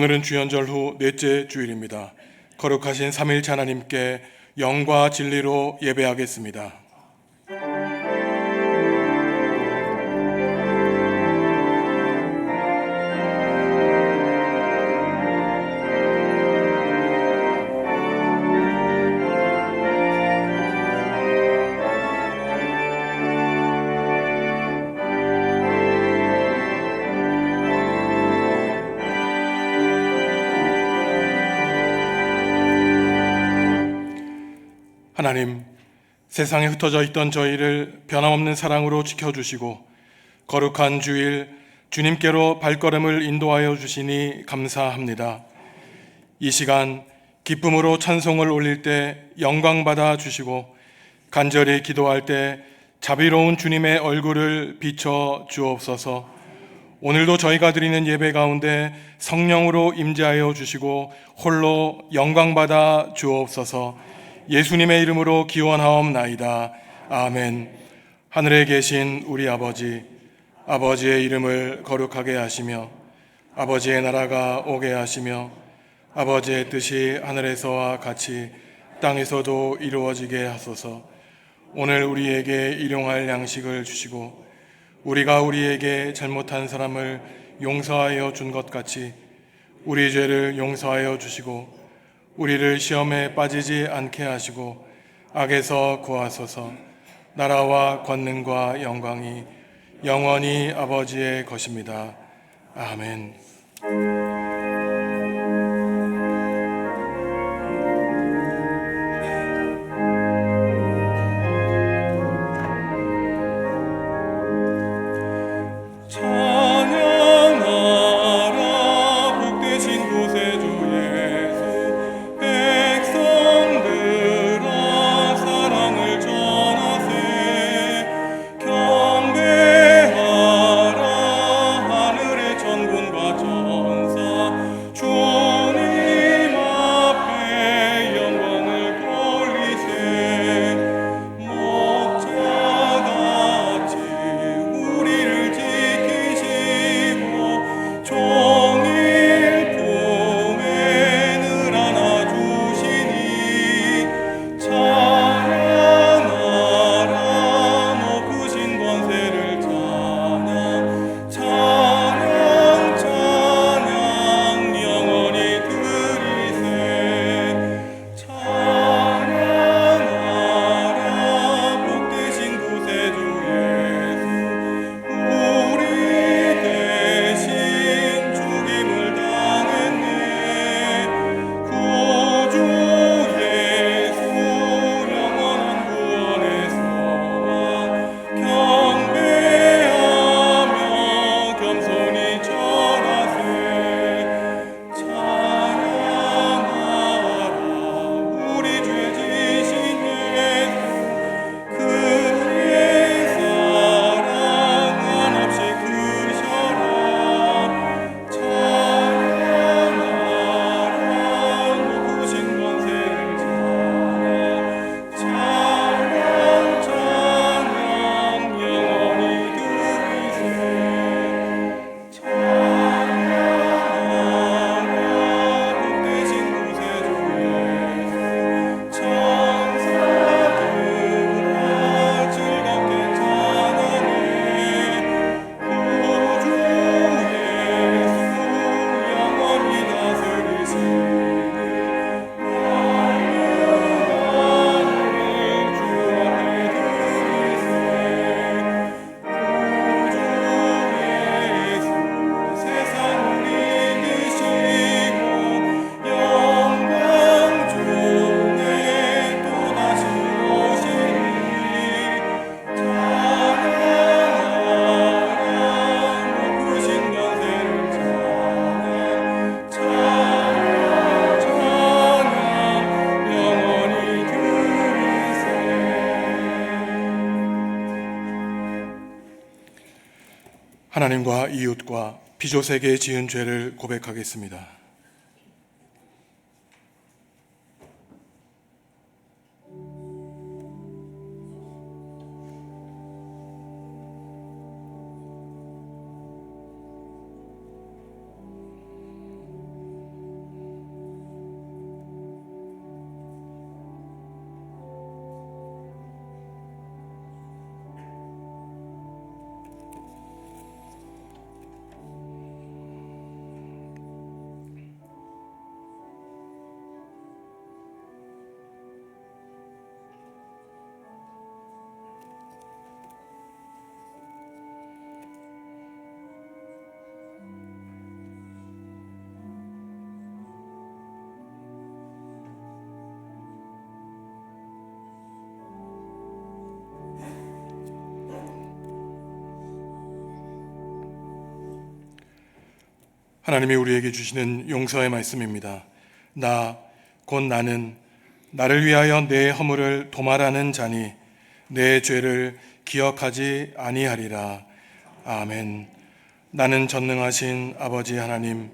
오늘은 주연절 후 넷째 주일입니다. 거룩하신 삼위일체 하나님께 영과 진리로 예배하겠습니다. 하나님, 세상에 흩어져 있던 저희를 변함없는 사랑으로 지켜주시고 거룩한 주일 주님께로 발걸음을 인도하여 주시니 감사합니다. 이 시간 기쁨으로 찬송을 올릴 때 영광 받아 주시고 간절히 기도할 때 자비로운 주님의 얼굴을 비춰 주옵소서. 오늘도 저희가 드리는 예배 가운데 성령으로 임재하여 주시고 홀로 영광 받아 주옵소서. 예수님의 이름으로 기원하옵나이다. 아멘. 하늘에 계신 우리 아버지, 아버지의 이름을 거룩하게 하시며 아버지의 나라가 오게 하시며 아버지의 뜻이 하늘에서와 같이 땅에서도 이루어지게 하소서. 오늘 우리에게 일용할 양식을 주시고 우리가 우리에게 잘못한 사람을 용서하여 준 것 같이 우리 죄를 용서하여 주시고 우리를 시험에 빠지지 않게 하시고 악에서 구하소서. 나라와 권능과 영광이 영원히 아버지의 것입니다. 아멘. 하나님과 이웃과 피조세계에 지은 죄를 고백하겠습니다. 하나님이 우리에게 주시는 용서의 말씀입니다. 곧 나는 나를 위하여 내 허물을 도말하는 자니 내 죄를 기억하지 아니하리라. 아멘. 나는 전능하신 아버지 하나님,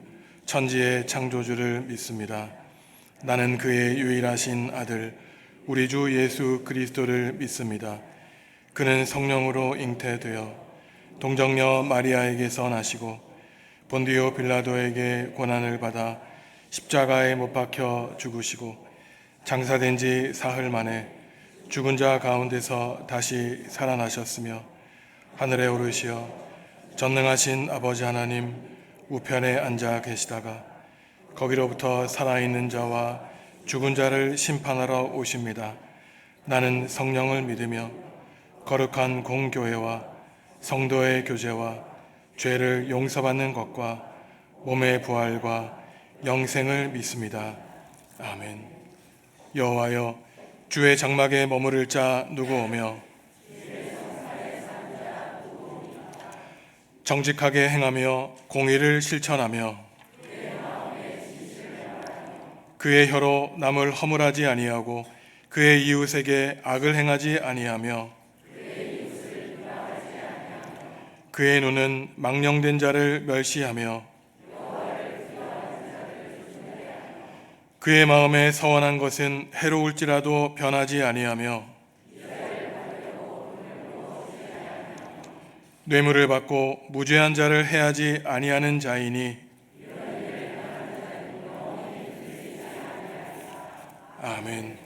천지의 창조주를 믿습니다. 나는 그의 유일하신 아들 우리 주 예수 그리스도를 믿습니다. 그는 성령으로 잉태되어 동정녀 마리아에게서 나시고 본디오 빌라도에게 고난을 받아 십자가에 못 박혀 죽으시고 장사된 지 사흘 만에 죽은 자 가운데서 다시 살아나셨으며 하늘에 오르시어 전능하신 아버지 하나님 우편에 앉아 계시다가 거기로부터 살아있는 자와 죽은 자를 심판하러 오십니다. 나는 성령을 믿으며 거룩한 공교회와 성도의 교제와 죄를 용서받는 것과 몸의 부활과 영생을 믿습니다. 아멘. 여호와여, 주의 장막에 머무를 자 누구 오며 정직하게 행하며 공의를 실천하며 그의 혀로 남을 허물하지 아니하고 그의 이웃에게 악을 행하지 아니하며 그의 눈은 망령된 자를 멸시하며 그의 마음에 서원한 것은 해로울지라도 변하지 아니하며 뇌물을 받고 무죄한 자를 해하지 아니하는 자이니 아멘.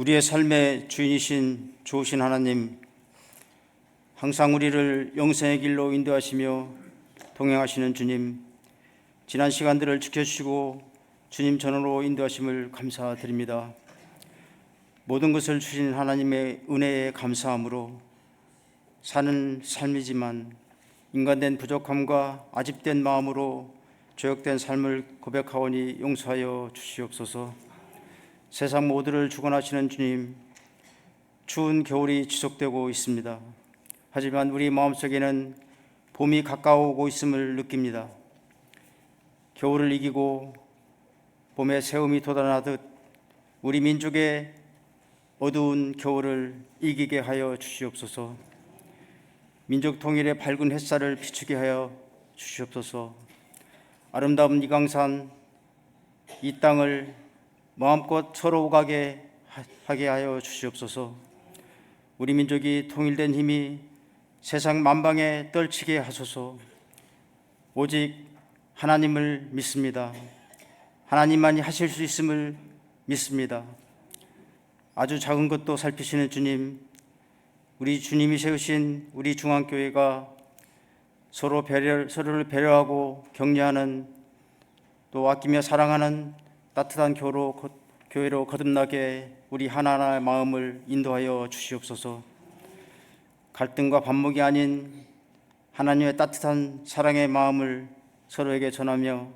우리의 삶의 주인이신 좋으신 하나님, 항상 우리를 영생의 길로 인도하시며 동행하시는 주님, 지난 시간들을 지켜주시고 주님 전으로 인도하심을 감사드립니다. 모든 것을 주신 하나님의 은혜에 감사함으로 사는 삶이지만 인간된 부족함과 아집된 마음으로 죄악된 삶을 고백하오니 용서하여 주시옵소서. 세상 모두를 주관하시는 주님, 추운 겨울이 지속되고 있습니다. 하지만 우리 마음속에는 봄이 가까워오고 있음을 느낍니다. 겨울을 이기고 봄의 새움이 돋아나듯 우리 민족의 어두운 겨울을 이기게 하여 주시옵소서. 민족 통일의 밝은 햇살을 비추게 하여 주시옵소서. 아름다운 이강산, 이 땅을 마음껏 서러워가게 하게 하여 주시옵소서. 우리 민족이 통일된 힘이 세상 만방에 떨치게 하소서. 오직 하나님을 믿습니다. 하나님만이 하실 수 있음을 믿습니다. 아주 작은 것도 살피시는 주님, 우리 주님이 세우신 우리 중앙교회가 서로를 배려하고 격려하는, 또 아끼며 사랑하는 따뜻한 교회로 거듭나게 우리 하나하나의 마음을 인도하여 주시옵소서. 갈등과 반목이 아닌 하나님의 따뜻한 사랑의 마음을 서로에게 전하며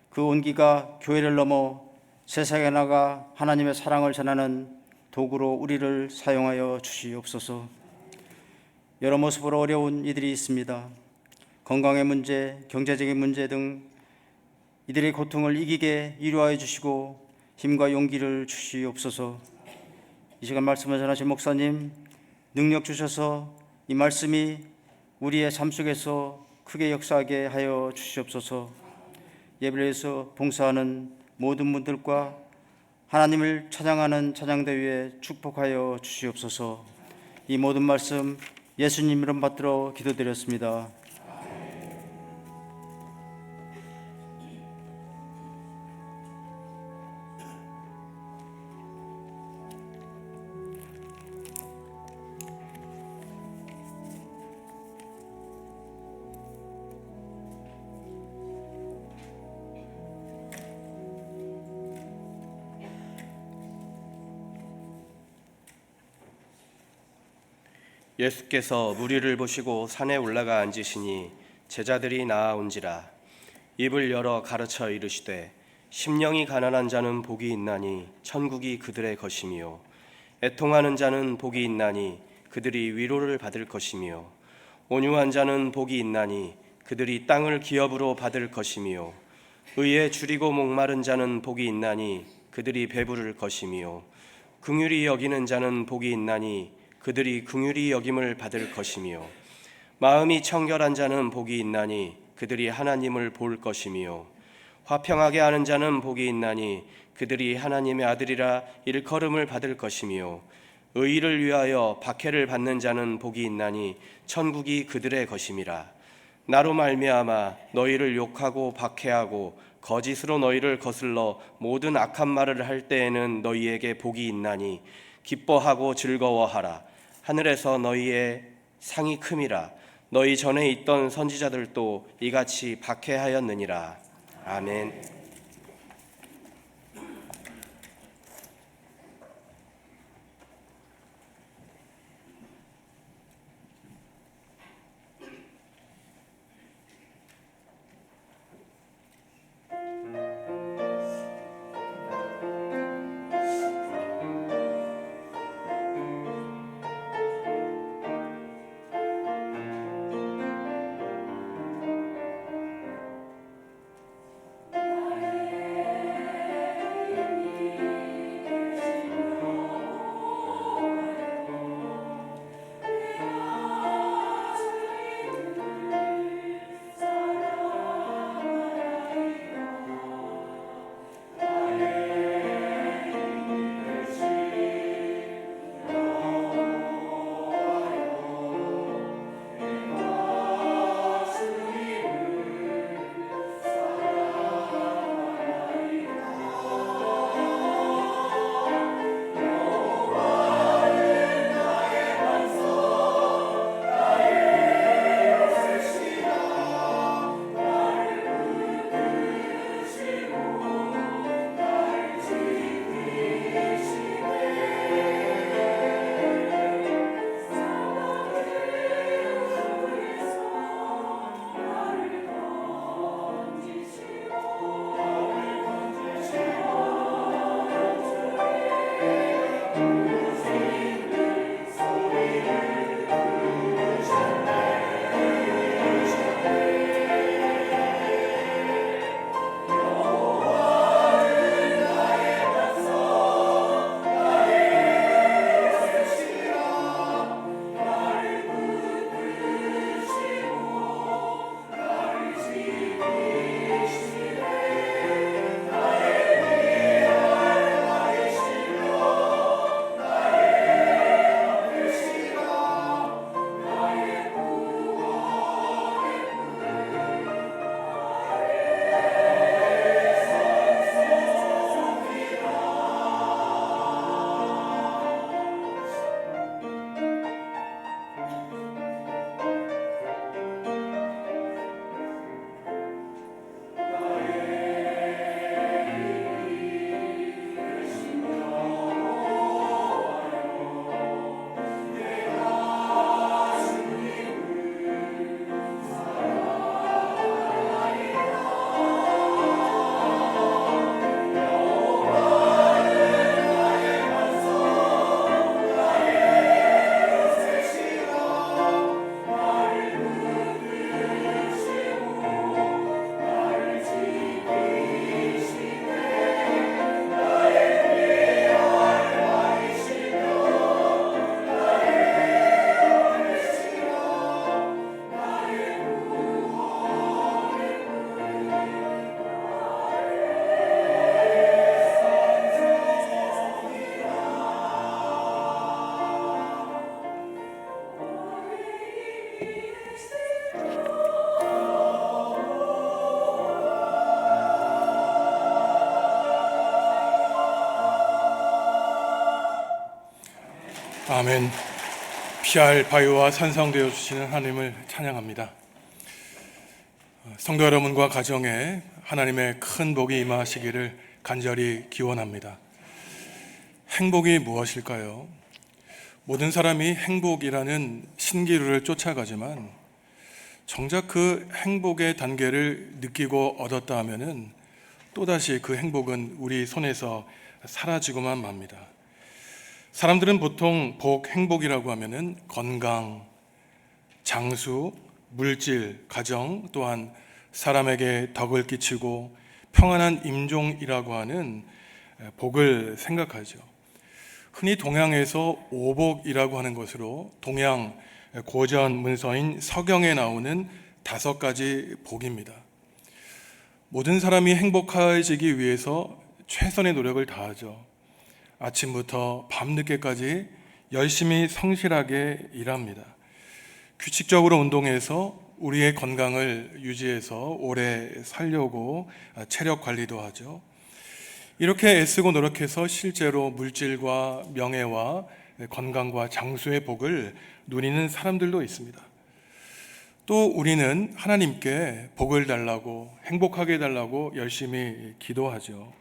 그 온기가 교회를 넘어 세상에 나가 하나님의 사랑을 전하는 도구로 우리를 사용하여 주시옵소서. 여러 모습으로 어려운 이들이 있습니다. 건강의 문제, 경제적인 문제 등 이들의 고통을 이기게 위로하여 주시고 힘과 용기를 주시옵소서. 이 시간 말씀을 전하신 목사님, 능력 주셔서 이 말씀이 우리의 삶 속에서 크게 역사하게 하여 주시옵소서. 예배를 위해서 봉사하는 모든 분들과 하나님을 찬양하는 찬양대회에 축복하여 주시옵소서. 이 모든 말씀 예수님 이름 받들어 기도드렸습니다. 예수께서 무리를 보시고 산에 올라가 앉으시니 제자들이 나아온지라. 입을 열어 가르쳐 이르시되 심령이 가난한 자는 복이 있나니 천국이 그들의 것이며 애통하는 자는 복이 있나니 그들이 위로를 받을 것이며 온유한 자는 복이 있나니 그들이 땅을 기업으로 받을 것이며 의에 줄이고 목마른 자는 복이 있나니 그들이 배부를 것이며 긍휼히 여기는 자는 복이 있나니 그들이 긍휼히 여김을 받을 것이며 마음이 청결한 자는 복이 있나니 그들이 하나님을 볼 것이며 화평하게 하는 자는 복이 있나니 그들이 하나님의 아들이라 일컬음을 받을 것이며 의의를 위하여 박해를 받는 자는 복이 있나니 천국이 그들의 것임이라. 나로 말미암아 너희를 욕하고 박해하고 거짓으로 너희를 거슬러 모든 악한 말을 할 때에는 너희에게 복이 있나니 기뻐하고 즐거워하라. 하늘에서 너희의 상이 큼이라. 너희 전에 있던 선지자들도 이같이 박해하였느니라. 아멘. 아멘. 피할 바위와 산성되어 주시는 하나님을 찬양합니다. 성도 여러분과 가정에 하나님의 큰 복이 임하시기를 간절히 기원합니다. 행복이 무엇일까요? 모든 사람이 행복이라는 신기루를 쫓아가지만 정작 그 행복의 단계를 느끼고 얻었다 하면은 또다시 그 행복은 우리 손에서 사라지고만 맙니다. 사람들은 보통 복, 행복이라고 하면은 건강, 장수, 물질, 가정, 또한 사람에게 덕을 끼치고 평안한 임종이라고 하는 복을 생각하죠. 흔히 동양에서 오복이라고 하는 것으로 동양 고전 문서인 서경에 나오는 5가지 복입니다. 모든 사람이 행복해지기 위해서 최선의 노력을 다하죠. 아침부터 밤늦게까지 열심히 성실하게 일합니다. 규칙적으로 운동해서 우리의 건강을 유지해서 오래 살려고 체력 관리도 하죠. 이렇게 애쓰고 노력해서 실제로 물질과 명예와 건강과 장수의 복을 누리는 사람들도 있습니다. 또 우리는 하나님께 복을 달라고 행복하게 해달라고 열심히 기도하죠.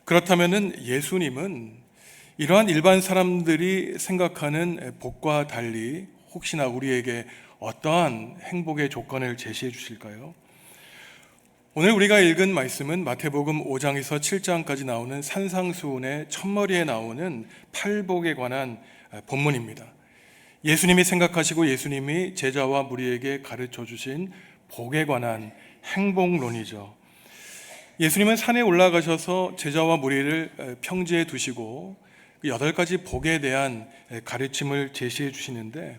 그렇다면 예수님은 이러한 일반 사람들이 생각하는 복과 달리 혹시나 우리에게 어떠한 행복의 조건을 제시해 주실까요? 오늘 우리가 읽은 말씀은 마태복음 5장에서 7장까지 나오는 산상수훈의 첫머리에 나오는 8복에 관한 본문입니다. 예수님이 생각하시고 예수님이 제자와 무리에게 가르쳐 주신 복에 관한 행복론이죠. 예수님은 산에 올라가셔서 제자와 무리를 평지에 두시고 8가지 복에 대한 가르침을 제시해 주시는데,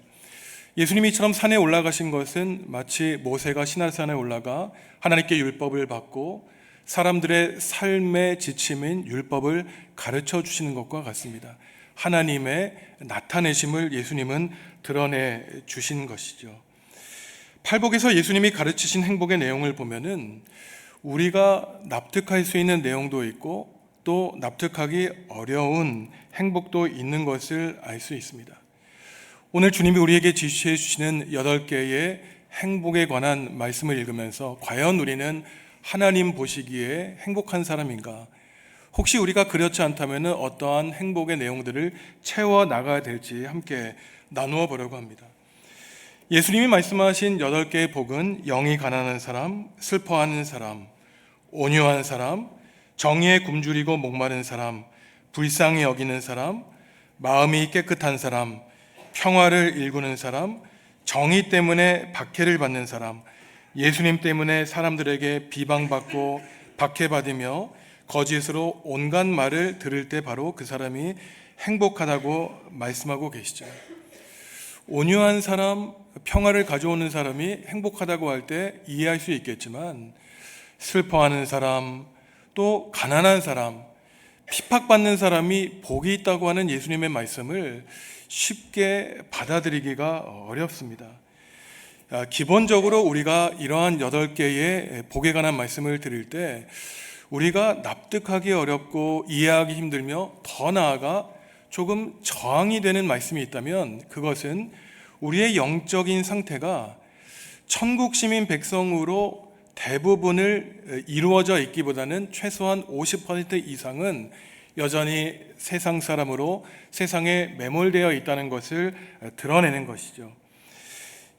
예수님이 이처럼 산에 올라가신 것은 마치 모세가 시내산에 올라가 하나님께 율법을 받고 사람들의 삶의 지침인 율법을 가르쳐 주시는 것과 같습니다. 하나님의 나타내심을 예수님은 드러내 주신 것이죠. 팔복에서 예수님이 가르치신 행복의 내용을 보면은 우리가 납득할 수 있는 내용도 있고 또 납득하기 어려운 행복도 있는 것을 알 수 있습니다. 오늘 주님이 우리에게 지시해 주시는 8개의 행복에 관한 말씀을 읽으면서 과연 우리는 하나님 보시기에 행복한 사람인가? 혹시 우리가 그렇지 않다면 어떠한 행복의 내용들을 채워 나가야 될지 함께 나누어 보려고 합니다. 예수님이 말씀하신 8개의 복은 영이 가난한 사람, 슬퍼하는 사람, 온유한 사람, 정의에 굶주리고 목마른 사람, 불쌍히 여기는 사람, 마음이 깨끗한 사람, 평화를 일구는 사람, 정의 때문에 박해를 받는 사람, 예수님 때문에 사람들에게 비방받고 박해받으며 거짓으로 온갖 말을 들을 때 바로 그 사람이 행복하다고 말씀하고 계시죠. 온유한 사람, 평화를 가져오는 사람이 행복하다고 할 때 이해할 수 있겠지만, 슬퍼하는 사람, 또 가난한 사람, 핍박받는 사람이 복이 있다고 하는 예수님의 말씀을 쉽게 받아들이기가 어렵습니다. 기본적으로 우리가 이러한 8개의 복에 관한 말씀을 드릴 때 우리가 납득하기 어렵고 이해하기 힘들며 더 나아가 조금 저항이 되는 말씀이 있다면 그것은 우리의 영적인 상태가 천국 시민 백성으로 대부분을 이루어져 있기보다는 최소한 50% 이상은 여전히 세상 사람으로 세상에 매몰되어 있다는 것을 드러내는 것이죠.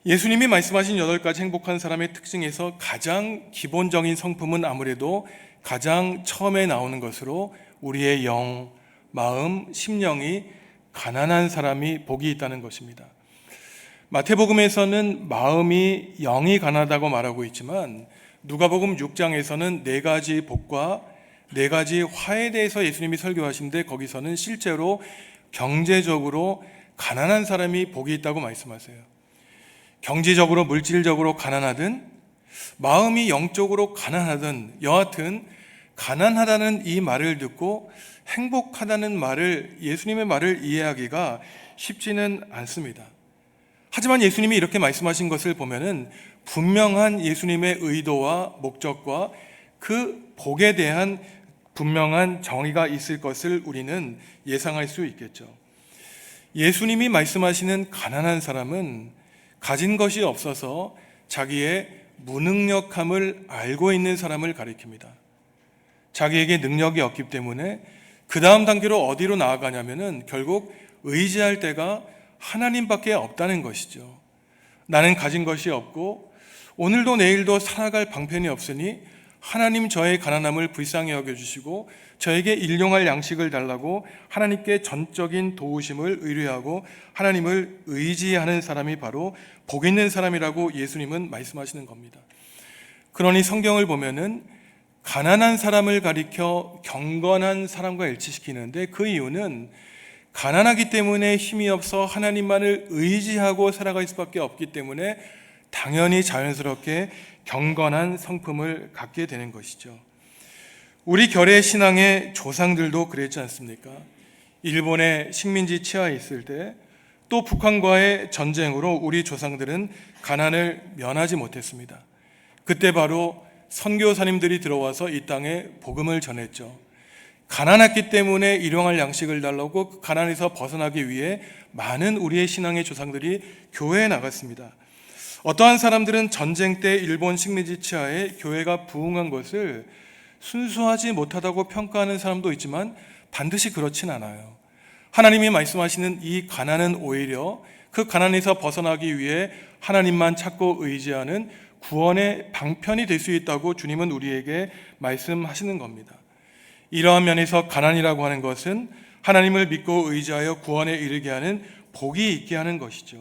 예수님이 말씀하신 8가지 행복한 사람의 특징에서 가장 기본적인 성품은 아무래도 가장 처음에 나오는 것으로 우리의 영, 마음, 심령이 가난한 사람이 복이 있다는 것입니다. 마태복음에서는 마음이 영이 가난하다고 말하고 있지만 누가복음 6장에서는 4가지 복과 4가지 화에 대해서 예수님이 설교하시는데 거기서는 실제로 경제적으로 가난한 사람이 복이 있다고 말씀하세요. 경제적으로 물질적으로 가난하든 마음이 영적으로 가난하든 여하튼 가난하다는 이 말을 듣고 행복하다는 말을 예수님의 말을 이해하기가 쉽지는 않습니다. 하지만 예수님이 이렇게 말씀하신 것을 보면은 분명한 예수님의 의도와 목적과 그 복에 대한 분명한 정의가 있을 것을 우리는 예상할 수 있겠죠. 예수님이 말씀하시는 가난한 사람은 가진 것이 없어서 자기의 무능력함을 알고 있는 사람을 가리킵니다. 자기에게 능력이 없기 때문에 그 다음 단계로 어디로 나아가냐면은 결국 의지할 데가 하나님밖에 없다는 것이죠. 나는 가진 것이 없고 오늘도 내일도 살아갈 방편이 없으니 하나님 저의 가난함을 불쌍히 여겨주시고 저에게 일용할 양식을 달라고 하나님께 전적인 도우심을 의뢰하고 하나님을 의지하는 사람이 바로 복 있는 사람이라고 예수님은 말씀하시는 겁니다. 그러니 성경을 보면은 가난한 사람을 가리켜 경건한 사람과 일치시키는데 그 이유는 가난하기 때문에 힘이 없어 하나님만을 의지하고 살아갈 수밖에 없기 때문에 당연히 자연스럽게 경건한 성품을 갖게 되는 것이죠. 우리 결의 신앙의 조상들도 그랬지 않습니까? 일본의 식민지 치하에 있을 때 또 북한과의 전쟁으로 우리 조상들은 가난을 면하지 못했습니다. 그때 바로 선교사님들이 들어와서 이 땅에 복음을 전했죠. 가난했기 때문에 일용할 양식을 달라고 그 가난에서 벗어나기 위해 많은 우리의 신앙의 조상들이 교회에 나갔습니다. 어떠한 사람들은 전쟁 때 일본 식민지 치하에 교회가 부흥한 것을 순수하지 못하다고 평가하는 사람도 있지만 반드시 그렇진 않아요. 하나님이 말씀하시는 이 가난은 오히려 그 가난에서 벗어나기 위해 하나님만 찾고 의지하는 구원의 방편이 될 수 있다고 주님은 우리에게 말씀하시는 겁니다. 이러한 면에서 가난이라고 하는 것은 하나님을 믿고 의지하여 구원에 이르게 하는 복이 있게 하는 것이죠.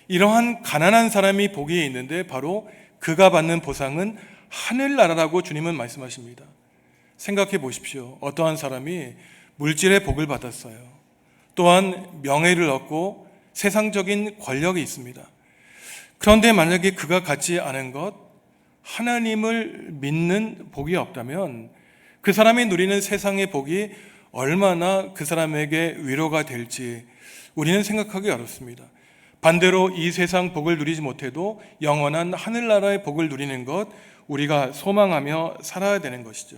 이러한 가난한 사람이 복이 있는데 바로 그가 받는 보상은 하늘나라라고 주님은 말씀하십니다. 생각해 보십시오. 어떠한 사람이 물질의 복을 받았어요. 또한 명예를 얻고 세상적인 권력이 있습니다. 그런데 만약에 그가 갖지 않은 것, 하나님을 믿는 복이 없다면 그 사람이 누리는 세상의 복이 얼마나 그 사람에게 위로가 될지 우리는 생각하기 어렵습니다. 반대로 이 세상 복을 누리지 못해도 영원한 하늘나라의 복을 누리는 것 우리가 소망하며 살아야 되는 것이죠.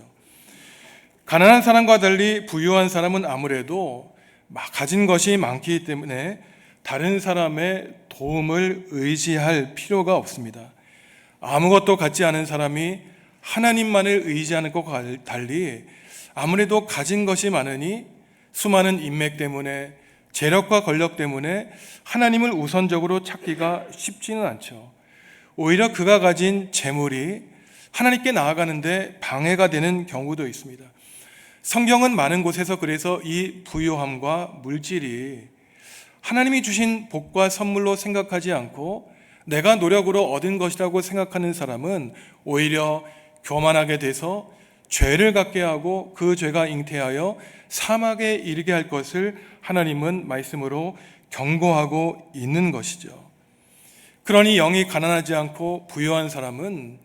가난한 사람과 달리 부유한 사람은 아무래도 가진 것이 많기 때문에 다른 사람의 도움을 의지할 필요가 없습니다. 아무것도 갖지 않은 사람이 하나님만을 의지하는 것과 달리 아무래도 가진 것이 많으니 수많은 인맥 때문에 재력과 권력 때문에 하나님을 우선적으로 찾기가 쉽지는 않죠. 오히려 그가 가진 재물이 하나님께 나아가는데 방해가 되는 경우도 있습니다. 성경은 많은 곳에서 그래서 이 부유함과 물질이 하나님이 주신 복과 선물로 생각하지 않고 내가 노력으로 얻은 것이라고 생각하는 사람은 오히려 교만하게 돼서 죄를 갖게 하고 그 죄가 잉태하여 사막에 이르게 할 것을 하나님은 말씀으로 경고하고 있는 것이죠. 그러니 영이 가난하지 않고 부유한 사람은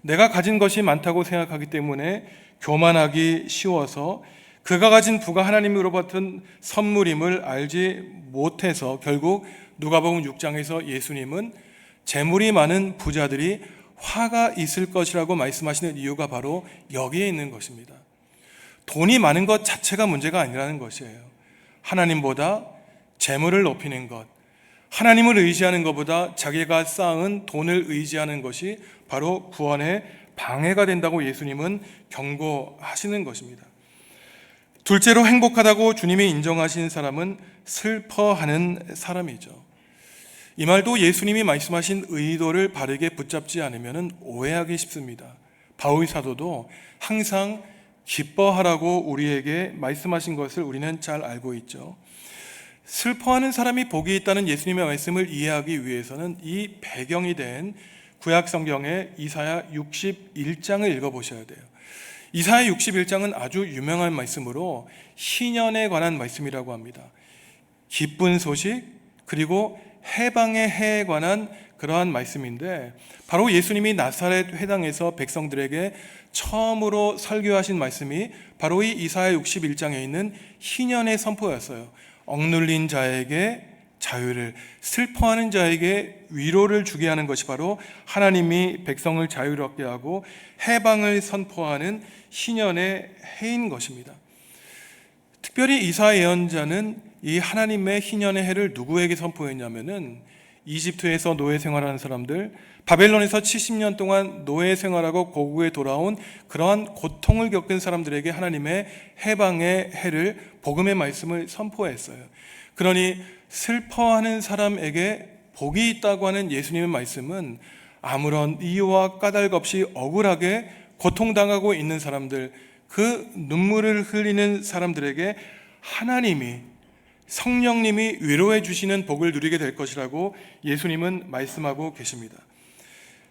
내가 가진 것이 많다고 생각하기 때문에 교만하기 쉬워서 그가 가진 부가 하나님으로 받은 선물임을 알지 못해서 결국 누가복음 6장에서 예수님은 재물이 많은 부자들이 화가 있을 것이라고 말씀하시는 이유가 바로 여기에 있는 것입니다. 돈이 많은 것 자체가 문제가 아니라는 것이에요. 하나님보다 재물을 높이는 것, 하나님을 의지하는 것보다 자기가 쌓은 돈을 의지하는 것이 바로 구원의 방해가 된다고 예수님은 경고하시는 것입니다. 둘째로 행복하다고 주님이 인정하신 사람은 슬퍼하는 사람이죠. 이 말도 예수님이 말씀하신 의도를 바르게 붙잡지 않으면 오해하기 쉽습니다. 바울 사도도 항상 기뻐하라고 우리에게 말씀하신 것을 우리는 잘 알고 있죠. 슬퍼하는 사람이 복이 있다는 예수님의 말씀을 이해하기 위해서는 이 배경이 된 구약 성경의 이사야 61장을 읽어보셔야 돼요. 이사야 61장은 아주 유명한 말씀으로 희년에 관한 말씀이라고 합니다. 기쁜 소식 그리고 해방의 해에 관한 그러한 말씀인데 바로 예수님이 나사렛 회당에서 백성들에게 처음으로 설교하신 말씀이 바로 이 이사야 61장에 있는 희년의 선포였어요. 억눌린 자에게 자유를, 슬퍼하는 자에게 위로를 주게 하는 것이 바로 하나님이 백성을 자유롭게 하고 해방을 선포하는 희년의 해인 것입니다. 특별히 이사야 예언자는 이 하나님의 희년의 해를 누구에게 선포했냐면은 이집트에서 노예 생활하는 사람들, 바벨론에서 70년 동안 노예 생활하고 고국에 돌아온 그러한 고통을 겪은 사람들에게 하나님의 해방의 해를, 복음의 말씀을 선포했어요. 그러니 슬퍼하는 사람에게 복이 있다고 하는 예수님의 말씀은 아무런 이유와 까닭 없이 억울하게 고통당하고 있는 사람들, 그 눈물을 흘리는 사람들에게 하나님이, 성령님이 위로해 주시는 복을 누리게 될 것이라고 예수님은 말씀하고 계십니다.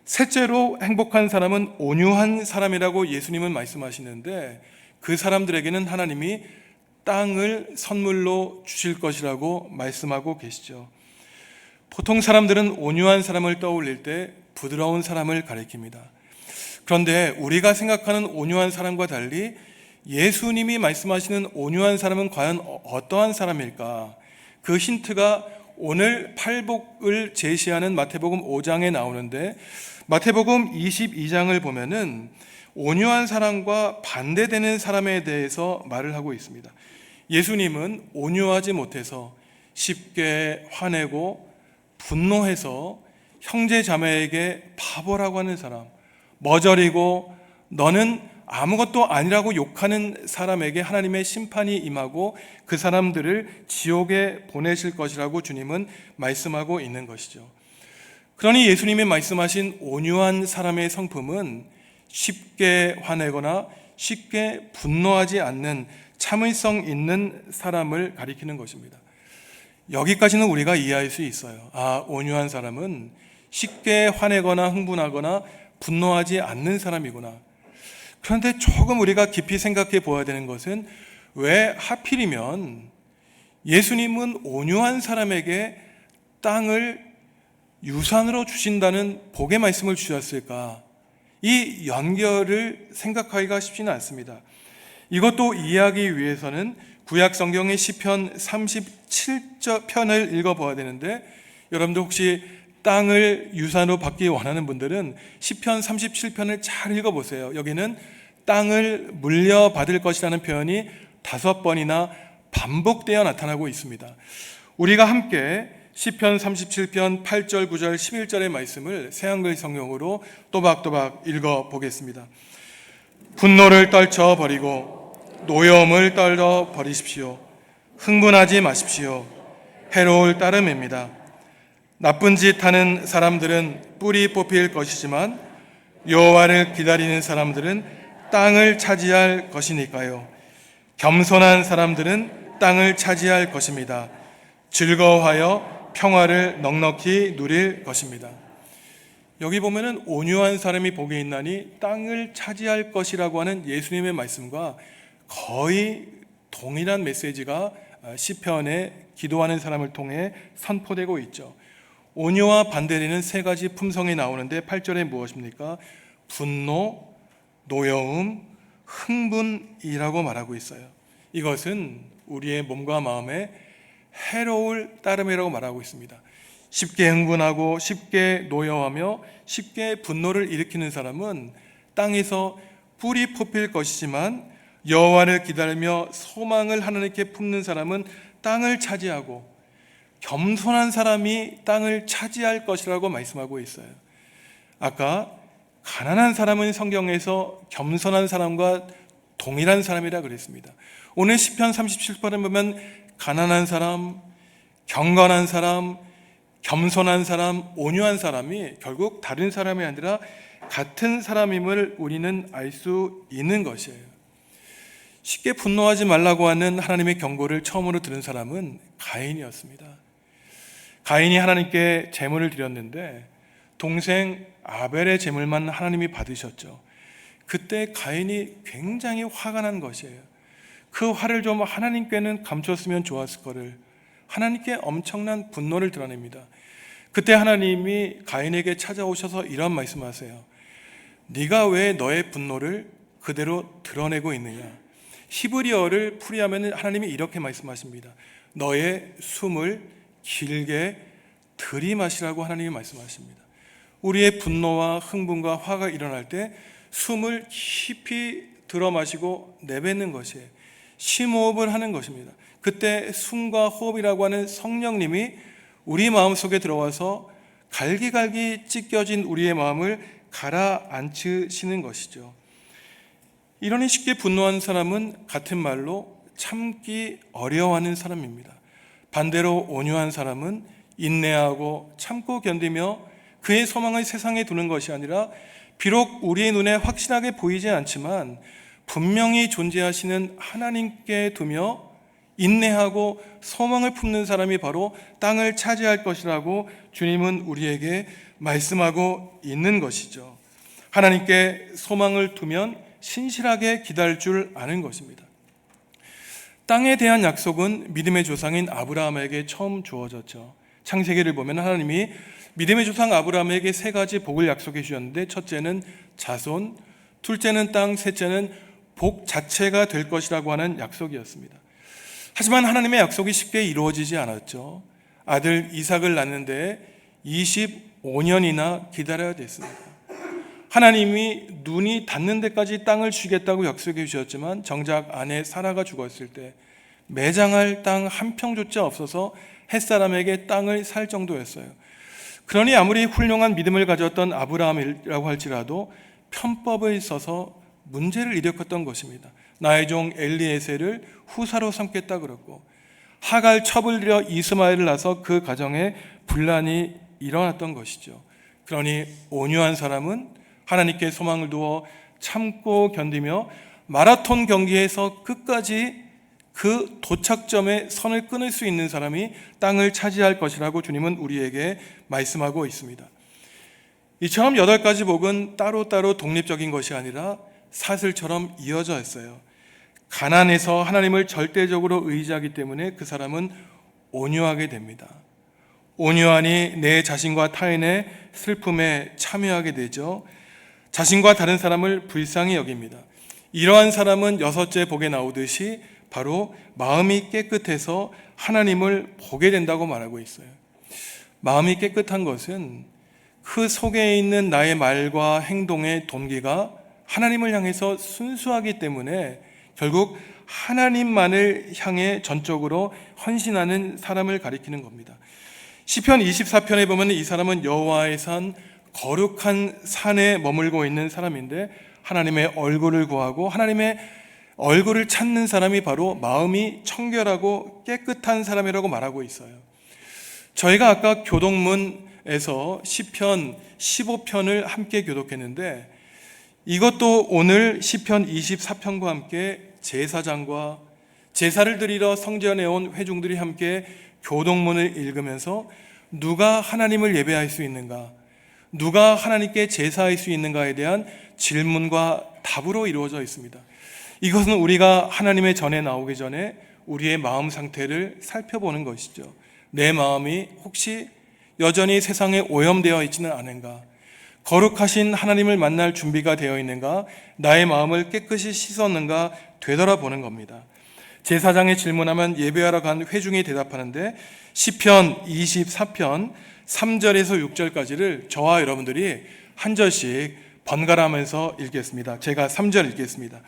셋째로 행복한 사람은 온유한 사람이라고 예수님은 말씀하시는데, 그 사람들에게는 하나님이 땅을 선물로 주실 것이라고 말씀하고 계시죠. 보통 사람들은 온유한 사람을 떠올릴 때 부드러운 사람을 가리킵니다. 그런데 우리가 생각하는 온유한 사람과 달리 예수님이 말씀하시는 온유한 사람은 과연 어떠한 사람일까? 그 힌트가 오늘 팔복을 제시하는 마태복음 5장에 나오는데, 마태복음 22장을 보면은 온유한 사람과 반대되는 사람에 대해서 말을 하고 있습니다. 예수님은 온유하지 못해서 쉽게 화내고 분노해서 형제 자매에게 바보라고 하는 사람, 머저리고 너는 아무것도 아니라고 욕하는 사람에게 하나님의 심판이 임하고 그 사람들을 지옥에 보내실 것이라고 주님은 말씀하고 있는 것이죠. 그러니 예수님이 말씀하신 온유한 사람의 성품은 쉽게 화내거나 쉽게 분노하지 않는 참을성 있는 사람을 가리키는 것입니다. 여기까지는 우리가 이해할 수 있어요. 온유한 사람은 쉽게 화내거나 흥분하거나 분노하지 않는 사람이구나. 그런데 조금 우리가 깊이 생각해 보아야 되는 것은, 왜 하필이면 예수님은 온유한 사람에게 땅을 유산으로 주신다는 복의 말씀을 주셨을까? 이 연결을 생각하기가 쉽지는 않습니다. 이것도 이해하기 위해서는 구약 성경의 시편 37편을 읽어봐야 되는데, 여러분들 혹시 땅을 유산으로 받기 원하는 분들은 시편 37편을 잘 읽어보세요. 여기는 땅을 물려받을 것이라는 표현이 5번이나 반복되어 나타나고 있습니다. 우리가 함께 시편 37편 8절, 9절, 11절의 말씀을 새한글 성경으로 또박또박 읽어보겠습니다. 분노를 떨쳐버리고 노여움을 떨어버리십시오. 흥분하지 마십시오. 해로울 따름입니다. 나쁜 짓 하는 사람들은 뿌리 뽑힐 것이지만 여호와를 기다리는 사람들은 땅을 차지할 것이니까요. 겸손한 사람들은 땅을 차지할 것입니다. 즐거워하여 평화를 넉넉히 누릴 것입니다. 여기 보면은 온유한 사람이 복이 있나니 땅을 차지할 것이라고 하는 예수님의 말씀과 거의 동일한 메시지가 시편에 기도하는 사람을 통해 선포되고 있죠. 온유와 반대되는 세 가지 품성이 나오는데 8절에 무엇입니까? 분노, 노여움, 흥분이라고 말하고 있어요. 이것은 우리의 몸과 마음에 해로울 따름이라고 말하고 있습니다. 쉽게 흥분하고 쉽게 노여워하며 쉽게 분노를 일으키는 사람은 땅에서 뿌리 뽑힐 것이지만, 여호와를 기다리며 소망을 하나님께 품는 사람은 땅을 차지하고 겸손한 사람이 땅을 차지할 것이라고 말씀하고 있어요. 아까 가난한 사람은 성경에서 겸손한 사람과 동일한 사람이라 그랬습니다. 오늘 시편 37편에 보면 가난한 사람, 경건한 사람, 겸손한 사람, 온유한 사람이 결국 다른 사람이 아니라 같은 사람임을 우리는 알 수 있는 것이에요. 쉽게 분노하지 말라고 하는 하나님의 경고를 처음으로 들은 사람은 가인이었습니다. 가인이 하나님께 제물을 드렸는데 동생 아벨의 제물만 하나님이 받으셨죠. 그때 가인이 굉장히 화가 난 것이에요. 그 화를 좀 하나님께는 감췄으면 좋았을 거를 하나님께 엄청난 분노를 드러냅니다. 그때 하나님이 가인에게 찾아오셔서 이런 말씀하세요. 네가 왜 너의 분노를 그대로 드러내고 있느냐. 히브리어를 풀이하면 하나님이 이렇게 말씀하십니다. 너의 숨을 길게 들이마시라고 하나님이 말씀하십니다. 우리의 분노와 흥분과 화가 일어날 때 숨을 깊이 들어 마시고 내뱉는 것이에요. 심호흡을 하는 것입니다. 그때 숨과 호흡이라고 하는 성령님이 우리 마음속에 들어와서 갈기갈기 찢겨진 우리의 마음을 가라앉히시는 것이죠. 이러니 쉽게 분노한 사람은 같은 말로 참기 어려워하는 사람입니다. 반대로 온유한 사람은 인내하고 참고 견디며 그의 소망을 세상에 두는 것이 아니라 비록 우리의 눈에 확실하게 보이지 않지만 분명히 존재하시는 하나님께 두며 인내하고 소망을 품는 사람이 바로 땅을 차지할 것이라고 주님은 우리에게 말씀하고 있는 것이죠. 하나님께 소망을 두면 신실하게 기다릴 줄 아는 것입니다. 땅에 대한 약속은 믿음의 조상인 아브라함에게 처음 주어졌죠. 창세기를 보면 하나님이 믿음의 조상 아브라함에게 3가지 복을 약속해 주셨는데, 첫째는 자손, 둘째는 땅, 셋째는 복 자체가 될 것이라고 하는 약속이었습니다. 하지만 하나님의 약속이 쉽게 이루어지지 않았죠. 아들 이삭을 낳는데 25년이나 기다려야 됐습니다. 하나님이 눈이 닿는 데까지 땅을 주겠다고 약속해 주셨지만 정작 아내 사라가 죽었을 때 매장할 땅 한 평조차 없어서 햇사람에게 땅을 살 정도였어요. 그러니 아무리 훌륭한 믿음을 가졌던 아브라함이라고 할지라도 편법을 써서 문제를 일으켰던 것입니다. 나의 종 엘리에셀을 후사로 삼겠다 그랬고, 하갈 첩을 들여 이스마엘을 낳아서 그 가정에 분란이 일어났던 것이죠. 그러니 온유한 사람은 하나님께 소망을 두어 참고 견디며 마라톤 경기에서 끝까지 그 도착점에 선을 끊을 수 있는 사람이 땅을 차지할 것이라고 주님은 우리에게 말씀하고 있습니다. 이처럼 8가지 복은 따로따로 독립적인 것이 아니라 사슬처럼 이어져 있어요. 가난해서 하나님을 절대적으로 의지하기 때문에 그 사람은 온유하게 됩니다. 온유하니 내 자신과 타인의 슬픔에 참여하게 되죠. 자신과 다른 사람을 불쌍히 여깁니다. 이러한 사람은 6째 복에 나오듯이 바로 마음이 깨끗해서 하나님을 보게 된다고 말하고 있어요. 마음이 깨끗한 것은 그 속에 있는 나의 말과 행동의 동기가 하나님을 향해서 순수하기 때문에 결국 하나님만을 향해 전적으로 헌신하는 사람을 가리키는 겁니다. 시편 24편에 보면 이 사람은 여호와의 산 거룩한 산에 머물고 있는 사람인데, 하나님의 얼굴을 구하고 하나님의 얼굴을 찾는 사람이 바로 마음이 청결하고 깨끗한 사람이라고 말하고 있어요. 저희가 아까 교독문에서 시편 15편을 함께 교독했는데, 이것도 오늘 시편 24편과 함께 제사장과 제사를 드리러 성전에 온 회중들이 함께 교독문을 읽으면서 누가 하나님을 예배할 수 있는가, 누가 하나님께 제사할 수 있는가에 대한 질문과 답으로 이루어져 있습니다. 이것은 우리가 하나님의 전에 나오기 전에 우리의 마음 상태를 살펴보는 것이죠. 내 마음이 혹시 여전히 세상에 오염되어 있지는 않은가, 거룩하신 하나님을 만날 준비가 되어 있는가, 나의 마음을 깨끗이 씻었는가 되돌아보는 겁니다. 제사장이 질문하면 예배하러 간 회중이 대답하는데, 시편 24편 3절에서 6절까지를 저와 여러분들이 한 절씩 번갈아 하면서 읽겠습니다. 제가 3절 읽겠습니다.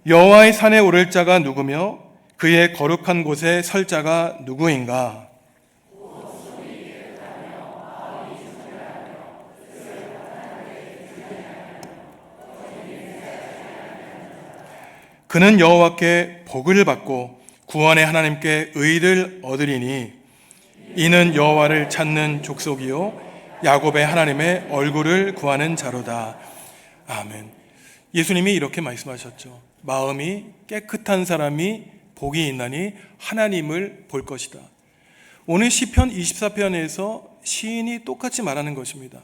여호와의 산에 오를 자가 누구며 그의 거룩한 곳에 설 자가 누구인가? 그는 여호와께 복을 받고 구원의 하나님께 의를 얻으리니 이는 여호와를 찾는 족속이요 야곱의 하나님의 얼굴을 구하는 자로다. 아멘. 예수님이 이렇게 말씀하셨죠. 마음이 깨끗한 사람이 복이 있나니 하나님을 볼 것이다. 오늘 시편 24편에서 시인이 똑같이 말하는 것입니다.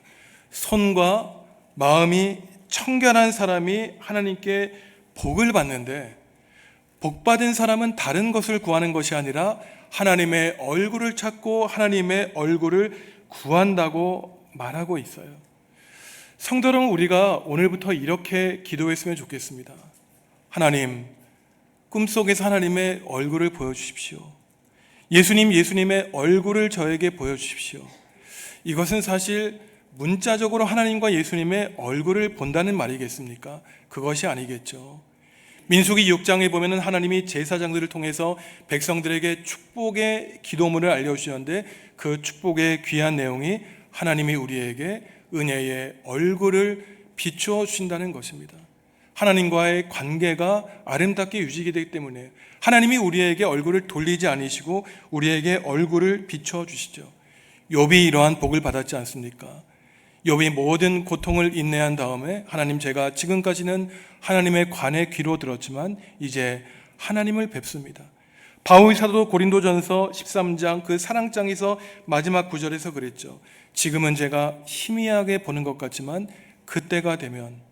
손과 마음이 청결한 사람이 하나님께 복을 받는데, 복받은 사람은 다른 것을 구하는 것이 아니라 하나님의 얼굴을 찾고 하나님의 얼굴을 구한다고 말하고 있어요. 성도 여러분, 우리가 오늘부터 이렇게 기도했으면 좋겠습니다. 하나님, 꿈속에서 하나님의 얼굴을 보여주십시오. 예수님의 얼굴을 저에게 보여주십시오. 이것은 사실 문자적으로 하나님과 예수님의 얼굴을 본다는 말이겠습니까? 그것이 아니겠죠. 민수기 6장에 보면은 하나님이 제사장들을 통해서 백성들에게 축복의 기도문을 알려주셨는데 그 축복의 귀한 내용이 하나님이 우리에게 은혜의 얼굴을 비추어 주신다는 것입니다. 하나님과의 관계가 아름답게 유지되기 때문에 하나님이 우리에게 얼굴을 돌리지 않으시고 우리에게 얼굴을 비추어 주시죠. 욥이 이러한 복을 받았지 않습니까? 욥이 모든 고통을 인내한 다음에 하나님, 제가 지금까지는 하나님의 관의 귀로 들었지만 이제 하나님을 뵙습니다. 바울 사도 고린도전서 13장 그 사랑장에서 마지막 구절에서 그랬죠. 지금은 제가 희미하게 보는 것 같지만 그때가 되면,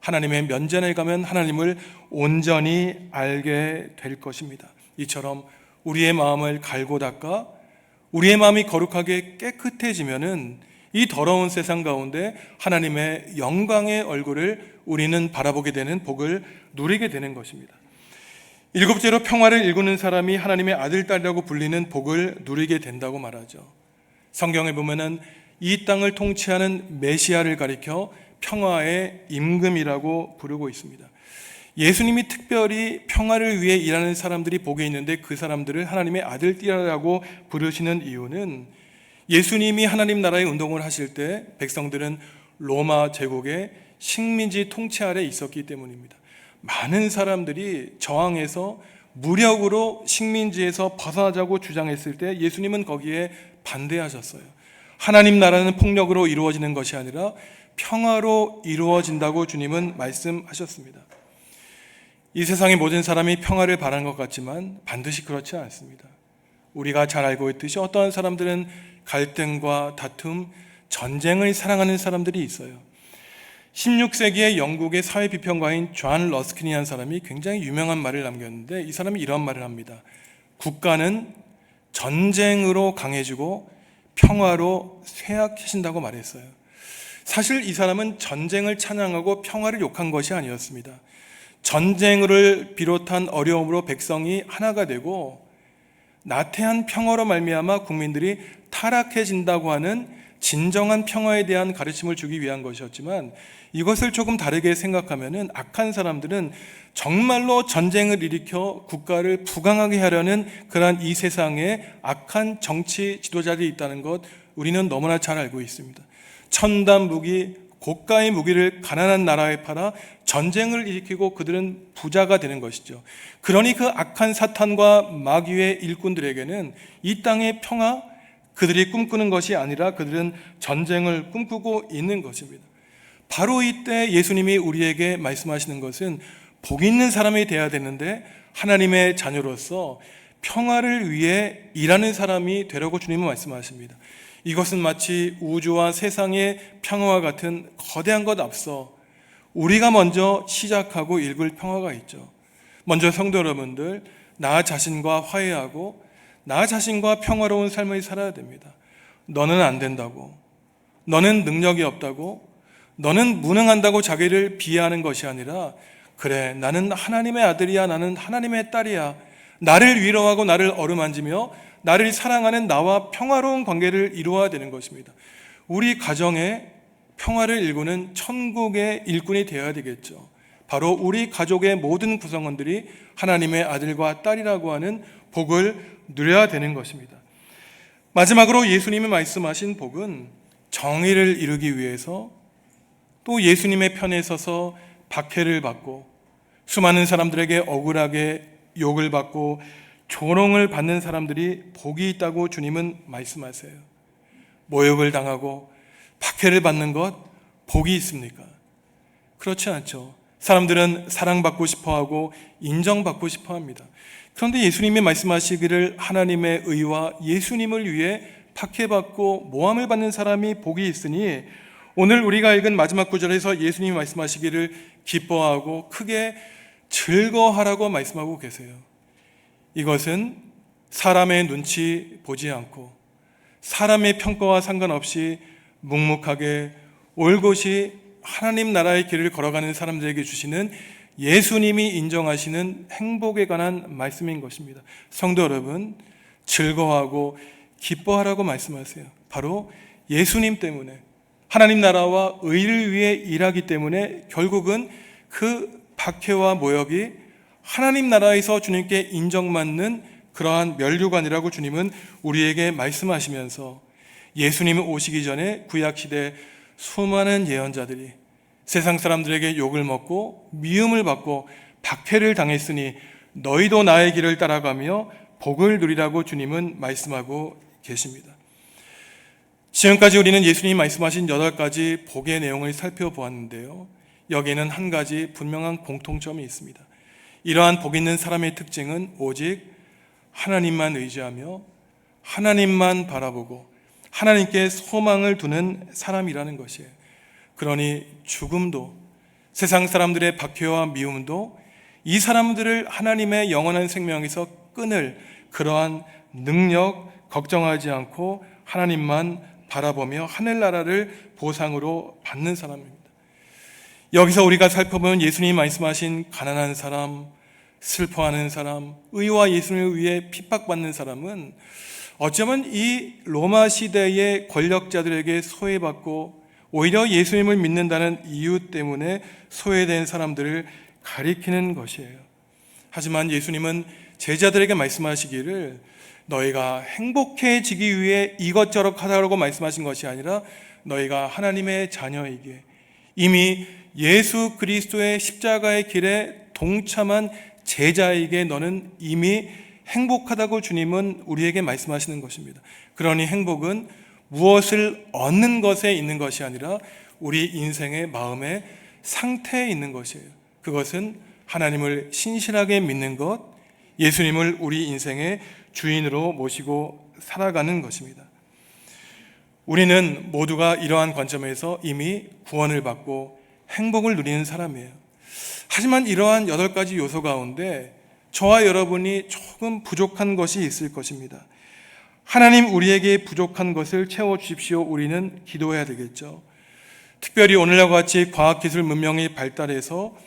하나님의 면전에 가면 하나님을 온전히 알게 될 것입니다. 이처럼 우리의 마음을 갈고 닦아 우리의 마음이 거룩하게 깨끗해지면은 이 더러운 세상 가운데 하나님의 영광의 얼굴을 우리는 바라보게 되는 복을 누리게 되는 것입니다. 일곱째로 평화를 일구는 사람이 하나님의 아들, 딸이라고 불리는 복을 누리게 된다고 말하죠. 성경에 보면은 이 땅을 통치하는 메시아를 가리켜 평화의 임금이라고 부르고 있습니다. 예수님이 특별히 평화를 위해 일하는 사람들이 복에 있는데 그 사람들을 하나님의 아들띠라고 부르시는 이유는 예수님이 하나님 나라의 운동을 하실 때 백성들은 로마 제국의 식민지 통치 아래 있었기 때문입니다. 많은 사람들이 저항해서 무력으로 식민지에서 벗어나자고 주장했을 때 예수님은 거기에 반대하셨어요. 하나님 나라는 폭력으로 이루어지는 것이 아니라 평화로 이루어진다고 주님은 말씀하셨습니다. 이 세상의 모든 사람이 평화를 바라는 것 같지만 반드시 그렇지 않습니다. 우리가 잘 알고 있듯이 어떠한 사람들은 갈등과 다툼, 전쟁을 사랑하는 사람들이 있어요. 16세기의 영국의 사회 비평가인 존 러스킨이라는 사람이 굉장히 유명한 말을 남겼는데 이 사람이 이런 말을 합니다. 국가는 전쟁으로 강해지고 평화로 쇠약해진다고 말했어요. 사실 이 사람은 전쟁을 찬양하고 평화를 욕한 것이 아니었습니다. 전쟁을 비롯한 어려움으로 백성이 하나가 되고 나태한 평화로 말미암아 국민들이 타락해진다고 하는 진정한 평화에 대한 가르침을 주기 위한 것이었지만 이것을 조금 다르게 생각하면은 악한 사람들은 정말로 전쟁을 일으켜 국가를 부강하게 하려는 그러한 이 세상에 악한 정치 지도자들이 있다는 것 우리는 너무나 잘 알고 있습니다. 첨단 무기, 고가의 무기를 가난한 나라에 팔아 전쟁을 일으키고 그들은 부자가 되는 것이죠. 그러니 그 악한 사탄과 마귀의 일꾼들에게는 이 땅의 평화, 그들이 꿈꾸는 것이 아니라 그들은 전쟁을 꿈꾸고 있는 것입니다. 바로 이때 예수님이 우리에게 말씀하시는 것은 복 있는 사람이 되어야 되는데 하나님의 자녀로서 평화를 위해 일하는 사람이 되라고 주님은 말씀하십니다. 이것은 마치 우주와 세상의 평화와 같은 거대한 것 앞서 우리가 먼저 시작하고 읽을 평화가 있죠. 먼저 성도 여러분들, 나 자신과 화해하고 나 자신과 평화로운 삶을 살아야 됩니다. 너는 안 된다고, 너는 능력이 없다고, 너는 무능한다고 자기를 비하하는 것이 아니라 그래, 나는 하나님의 아들이야, 나는 하나님의 딸이야, 나를 위로하고 나를 어루만지며 나를 사랑하는 나와 평화로운 관계를 이루어야 되는 것입니다. 우리 가정에 평화를 일구는 천국의 일꾼이 되어야 되겠죠. 바로 우리 가족의 모든 구성원들이 하나님의 아들과 딸이라고 하는 복을 누려야 되는 것입니다. 마지막으로 예수님이 말씀하신 복은 정의를 이루기 위해서 또 예수님의 편에 서서 박해를 받고 수많은 사람들에게 억울하게 욕을 받고 조롱을 받는 사람들이 복이 있다고 주님은 말씀하세요. 모욕을 당하고 박해를 받는 것 복이 있습니까? 그렇지 않죠. 사람들은 사랑받고 싶어하고 인정받고 싶어합니다. 그런데 예수님이 말씀하시기를 하나님의 의와 예수님을 위해 박해받고 모함을 받는 사람이 복이 있으니 오늘 우리가 읽은 마지막 구절에서 예수님이 말씀하시기를 기뻐하고 크게 즐거워하라고 말씀하고 계세요. 이것은 사람의 눈치 보지 않고 사람의 평가와 상관없이 묵묵하게 올곧이 하나님 나라의 길을 걸어가는 사람들에게 주시는 예수님이 인정하시는 행복에 관한 말씀인 것입니다. 성도 여러분, 즐거워하고 기뻐하라고 말씀하세요. 바로 예수님 때문에, 하나님 나라와 의를 위해 일하기 때문에 결국은 그 박해와 모욕이 하나님 나라에서 주님께 인정받는 그러한 면류관이라고 주님은 우리에게 말씀하시면서, 예수님이 오시기 전에 구약시대 수많은 예언자들이 세상 사람들에게 욕을 먹고 미움을 받고 박해를 당했으니 너희도 나의 길을 따라가며 복을 누리라고 주님은 말씀하고 계십니다. 지금까지 우리는 예수님이 말씀하신 8가지 복의 내용을 살펴보았는데요, 여기에는 한 가지 분명한 공통점이 있습니다. 이러한 복 있는 사람의 특징은 오직 하나님만 의지하며 하나님만 바라보고 하나님께 소망을 두는 사람이라는 것이에요. 그러니 죽음도, 세상 사람들의 박해와 미움도 이 사람들을 하나님의 영원한 생명에서 끊을 그러한 능력 걱정하지 않고 하나님만 바라보며 하늘나라를 보상으로 받는 사람입니다. 여기서 우리가 살펴보면 예수님이 말씀하신 가난한 사람, 슬퍼하는 사람, 의와 예수님을 위해 핍박받는 사람은 어쩌면 이 로마 시대의 권력자들에게 소외받고 오히려 예수님을 믿는다는 이유 때문에 소외된 사람들을 가리키는 것이에요. 하지만 예수님은 제자들에게 말씀하시기를 너희가 행복해지기 위해 이것저것 하라고 말씀하신 것이 아니라 너희가 하나님의 자녀이기에 이미 예수 그리스도의 십자가의 길에 동참한 제자에게 너는 이미 행복하다고 주님은 우리에게 말씀하시는 것입니다. 그러니 행복은 무엇을 얻는 것에 있는 것이 아니라 우리 인생의 마음의 상태에 있는 것이에요. 그것은 하나님을 신실하게 믿는 것, 예수님을 우리 인생의 주인으로 모시고 살아가는 것입니다. 우리는 모두가 이러한 관점에서 이미 구원을 받고 행복을 누리는 사람이에요. 하지만 이러한 8가지 요소 가운데 저와 여러분이 조금 부족한 것이 있을 것입니다. 하나님 우리에게 부족한 것을 채워주십시오. 우리는 기도해야 되겠죠. 특별히 오늘날과 같이 과학기술 문명이 발달해서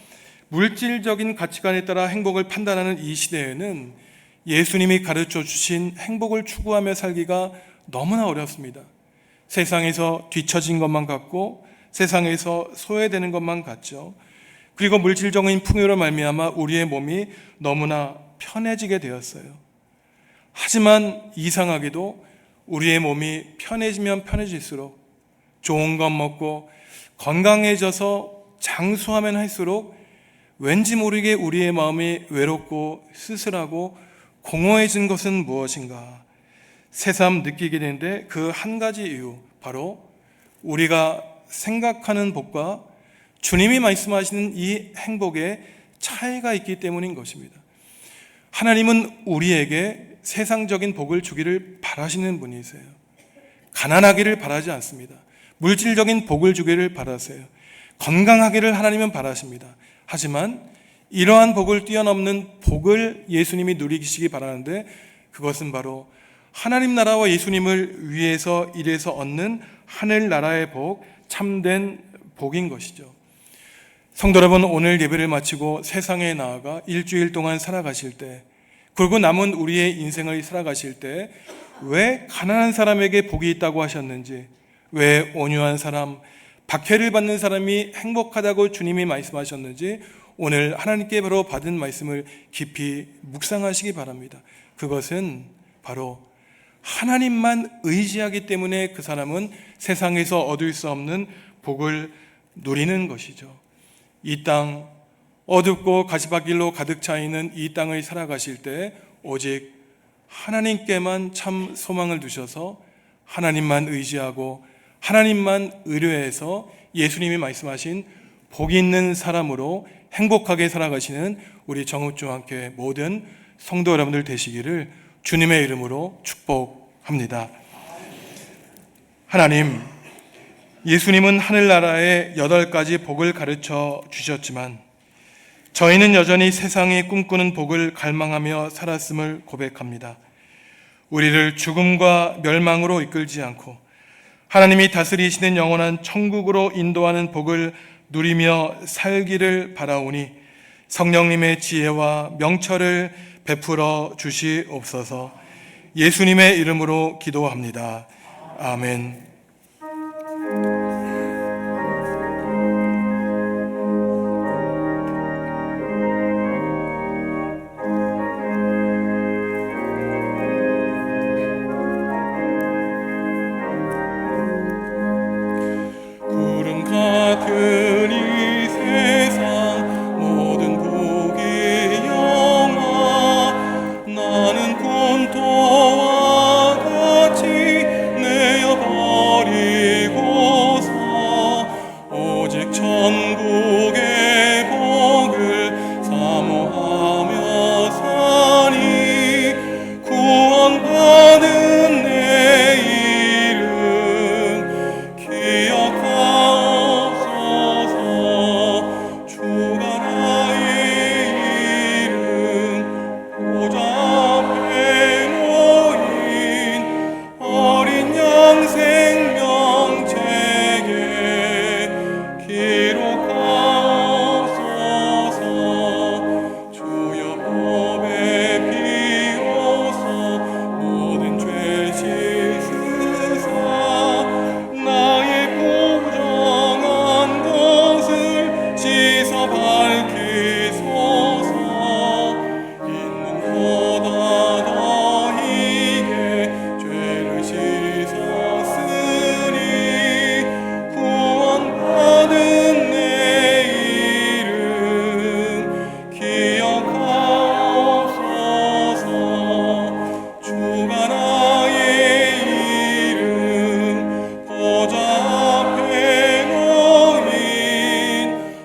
물질적인 가치관에 따라 행복을 판단하는 이 시대에는 예수님이 가르쳐 주신 행복을 추구하며 살기가 너무나 어렵습니다. 세상에서 뒤처진 것만 같고 세상에서 소외되는 것만 같죠. 그리고 물질적인 풍요로 말미암아 우리의 몸이 너무나 편해지게 되었어요. 하지만 이상하게도 우리의 몸이 편해지면 편해질수록 좋은 것 먹고 건강해져서 장수하면 할수록 왠지 모르게 우리의 마음이 외롭고 쓸쓸하고 공허해진 것은 무엇인가 새삼 느끼게 되는데 그 한 가지 이유, 바로 우리가 생각하는 복과 주님이 말씀하시는 이 행복에 차이가 있기 때문인 것입니다. 하나님은 우리에게 세상적인 복을 주기를 바라시는 분이세요. 가난하기를 바라지 않습니다. 물질적인 복을 주기를 바라세요. 건강하기를 하나님은 바라십니다. 하지만 이러한 복을 뛰어넘는 복을 예수님이 누리시기 바라는데 그것은 바로 하나님 나라와 예수님을 위해서 일해서 얻는 하늘나라의 복, 참된 복인 것이죠. 성도 여러분, 오늘 예배를 마치고 세상에 나아가 일주일 동안 살아가실 때, 그리고 남은 우리의 인생을 살아가실 때 왜 가난한 사람에게 복이 있다고 하셨는지, 왜 온유한 사람, 박해를 받는 사람이 행복하다고 주님이 말씀하셨는지 오늘 하나님께 바로 받은 말씀을 깊이 묵상하시기 바랍니다. 그것은 바로 하나님만 의지하기 때문에 그 사람은 세상에서 얻을 수 없는 복을 누리는 것이죠. 이 땅, 어둡고 가시밭길로 가득 차 있는 이 땅을 살아가실 때 오직 하나님께만 참 소망을 두셔서 하나님만 의지하고 하나님만 의뢰해서 예수님이 말씀하신 복 있는 사람으로 행복하게 살아가시는 우리 정읍중앙교회 모든 성도 여러분들 되시기를 주님의 이름으로 축복합니다. 하나님, 예수님은 하늘나라의 8가지 복을 가르쳐 주셨지만 저희는 여전히 세상이 꿈꾸는 복을 갈망하며 살았음을 고백합니다. 우리를 죽음과 멸망으로 이끌지 않고 하나님이 다스리시는 영원한 천국으로 인도하는 복을 누리며 살기를 바라오니 성령님의 지혜와 명철을 베풀어 주시옵소서. 예수님의 이름으로 기도합니다. 아멘. 구름 같은 이 세상 모든 복의 영화 나는 곤토와 같이 내어버리고서 오직 천국의 복을 사모하며 사니 구원받은 내 이름 기억하옵소서. 주가 나의 이름 보좌 앞에 놓인 어린 양 생명책에 기록하옵소서. 주여 법의 피로써 모든 죄 씻으사 나의 부정한 것을 씻어 밝히소서. 있는 보다 더이게 죄를 씻었으니 구원받은 내 이름 기억하옵소서. 주가 나의 이름 보좌 앞에 놓인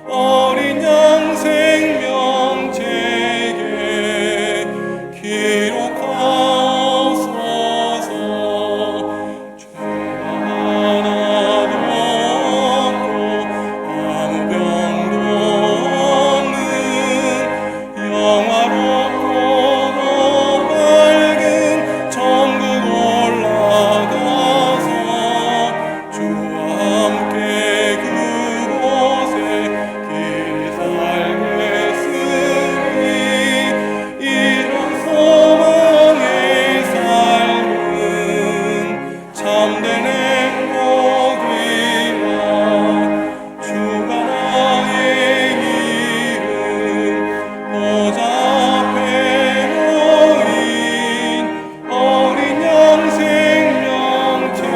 어린 양 생명책에 기록하옵소서. 죄가 하나도 없고 아무 병도 없는 영화롭고 밝은 천국 올라가서 주와 함께 그곳에 길이 살겠으니 이런 소망의 삶은 참된 행복이라. 주가 나의 이름 보좌 앞에 놓인 어린 양 생명책에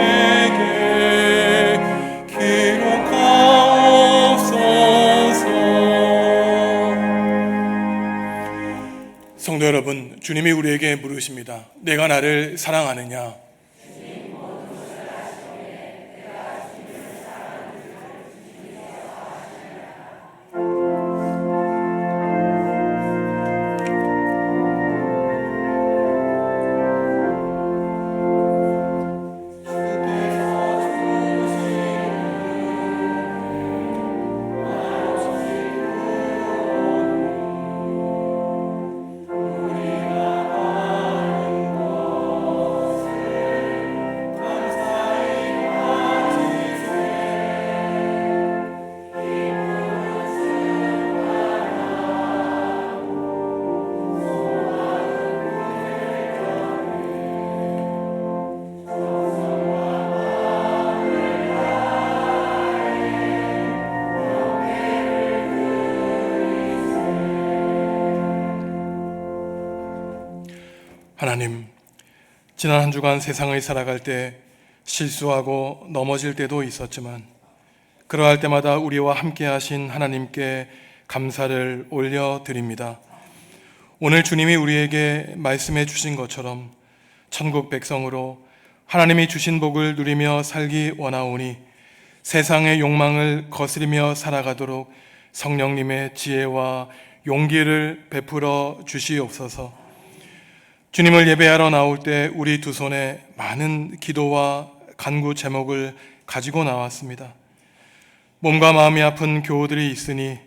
기록하옵소서. 성도 여러분, 주님이 우리에게 물으십니다. 내가 나를 사랑하느냐? 하나님, 지난 한 주간 세상을 살아갈 때 실수하고 넘어질 때도 있었지만 그러할 때마다 우리와 함께 하신 하나님께 감사를 올려드립니다. 오늘 주님이 우리에게 말씀해 주신 것처럼 천국 백성으로 하나님이 주신 복을 누리며 살기 원하오니 세상의 욕망을 거스리며 살아가도록 성령님의 지혜와 용기를 베풀어 주시옵소서. 주님을 예배하러 나올 때 우리 두 손에 많은 기도와 간구 제목을 가지고 나왔습니다. 몸과 마음이 아픈 교우들이 있으니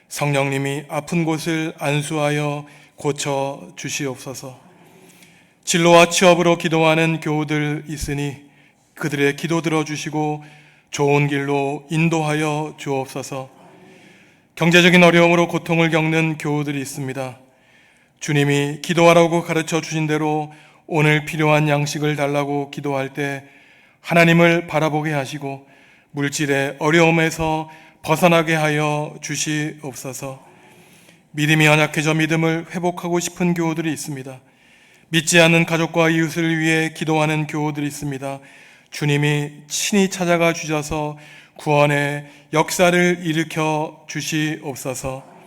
성령님이 아픈 곳을 안수하여 고쳐 주시옵소서. 진로와 취업으로 기도하는 교우들 있으니 그들의 기도 들어주시고 좋은 길로 인도하여 주옵소서. 경제적인 어려움으로 고통을 겪는 교우들이 있습니다. 주님이 기도하라고 가르쳐 주신 대로 오늘 필요한 양식을 달라고 기도할 때 하나님을 바라보게 하시고 물질의 어려움에서 벗어나게 하여 주시옵소서. 믿음이 연약해져 믿음을 회복하고 싶은 교우들이 있습니다. 믿지 않는 가족과 이웃을 위해 기도하는 교우들이 있습니다. 주님이 친히 찾아가 주셔서 구원의 역사를 일으켜 주시옵소서.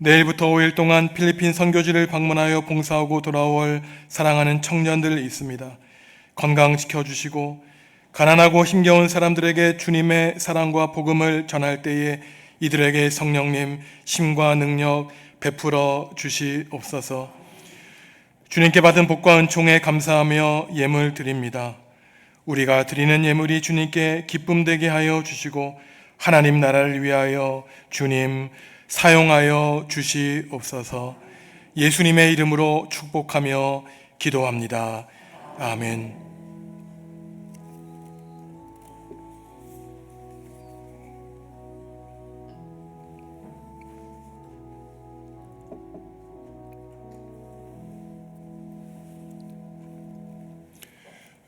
내일부터 5일 동안 필리핀 선교지를 방문하여 봉사하고 돌아올 사랑하는 청년들 있습니다. 건강 지켜주시고 가난하고 힘겨운 사람들에게 주님의 사랑과 복음을 전할 때에 이들에게 성령님 힘과 능력 베풀어 주시옵소서. 주님께 받은 복과 은총에 감사하며 예물 드립니다. 우리가 드리는 예물이 주님께 기쁨 되게 하여 주시고 하나님 나라를 위하여 주님 사용하여 주시옵소서. 예수님의 이름으로 축복하며 기도합니다. 아멘.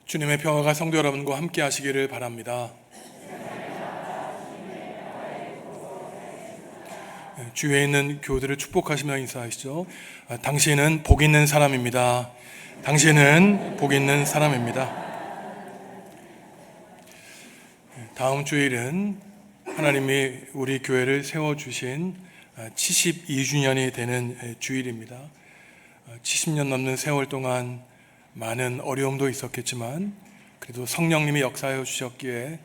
주님의 평화가 성도 여러분과 함께 하시기를 바랍니다. 주위에 있는 교우들을 축복하시며 인사하시죠. 당신은 복 있는 사람입니다. 당신은 복 있는 사람입니다. 다음 주일은 하나님이 우리 교회를 세워주신 72주년이 되는 주일입니다. 70년 넘는 세월 동안 많은 어려움도 있었겠지만 그래도 성령님이 역사하여 주셨기에